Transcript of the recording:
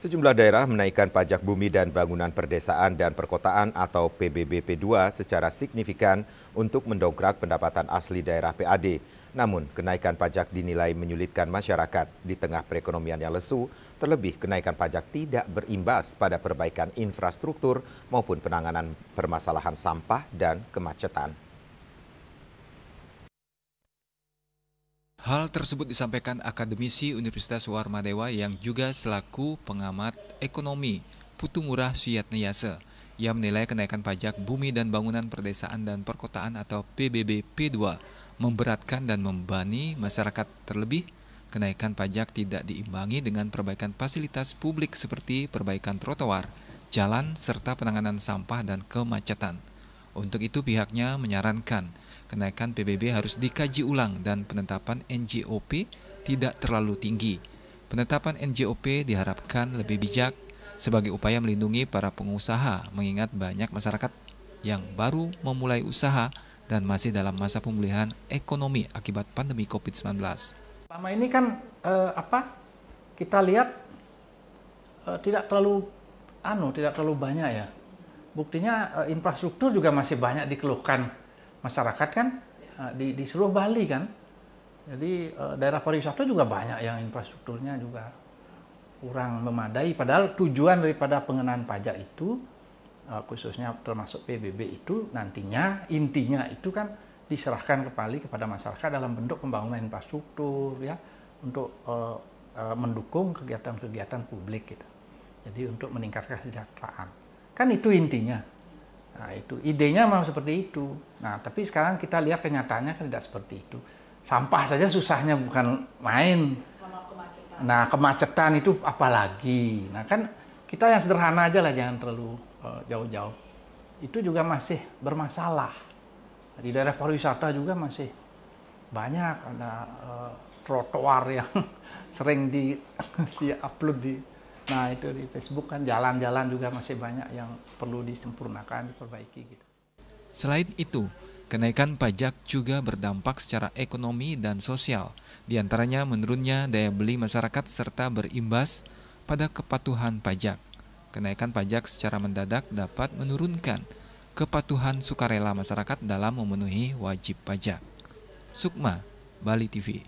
Sejumlah daerah menaikkan pajak bumi dan bangunan perdesaan dan perkotaan atau PBB P2 secara signifikan untuk mendongkrak pendapatan asli daerah PAD. Namun, kenaikan pajak dinilai menyulitkan masyarakat di tengah perekonomian yang lesu, terlebih kenaikan pajak tidak berimbas pada perbaikan infrastruktur maupun penanganan permasalahan sampah dan kemacetan. Hal tersebut disampaikan akademisi Universitas Warmadewa yang juga selaku pengamat ekonomi Putu Ngurah Suyatniyase. Ia menilai kenaikan pajak bumi dan bangunan perdesaan dan perkotaan atau PBB P2 memberatkan dan membebani masyarakat, terlebih kenaikan pajak tidak diimbangi dengan perbaikan fasilitas publik seperti perbaikan trotoar, jalan, serta penanganan sampah dan kemacetan. Untuk itu pihaknya menyarankan kenaikan PBB harus dikaji ulang dan penetapan NJOP tidak terlalu tinggi. Penetapan NJOP diharapkan lebih bijak sebagai upaya melindungi para pengusaha mengingat banyak masyarakat yang baru memulai usaha dan masih dalam masa pemulihan ekonomi akibat pandemi COVID-19. Selama ini kan kita lihat tidak terlalu banyak ya. Buktinya infrastruktur juga masih banyak dikeluhkan masyarakat kan di seluruh Bali kan. Jadi daerah pariwisata juga banyak yang infrastrukturnya juga kurang memadai. Padahal tujuan daripada pengenaan pajak itu khususnya termasuk PBB itu nantinya intinya itu kan diserahkan kembali kepada masyarakat dalam bentuk pembangunan infrastruktur ya untuk mendukung kegiatan-kegiatan publik gitu. Jadi untuk meningkatkan kesejahteraan. Kan itu intinya. Nah, itu idenya memang seperti itu. Nah, tapi sekarang kita lihat kenyataannya kan tidak seperti itu. Sampah saja susahnya bukan main. Sama kemacetan. Nah, kemacetan itu apalagi. Nah, kan kita yang sederhana aja lah, jangan terlalu jauh-jauh. Itu juga masih bermasalah. Di daerah pariwisata juga masih banyak ada trotoar yang sering di-upload Nah itu di Facebook kan jalan-jalan juga masih banyak yang perlu disempurnakan, diperbaiki gitu. Selain itu, kenaikan pajak juga berdampak secara ekonomi dan sosial, di antaranya menurunnya daya beli masyarakat serta berimbas pada kepatuhan pajak. Kenaikan pajak secara mendadak dapat menurunkan kepatuhan sukarela masyarakat dalam memenuhi wajib pajak. Sukma, Bali TV.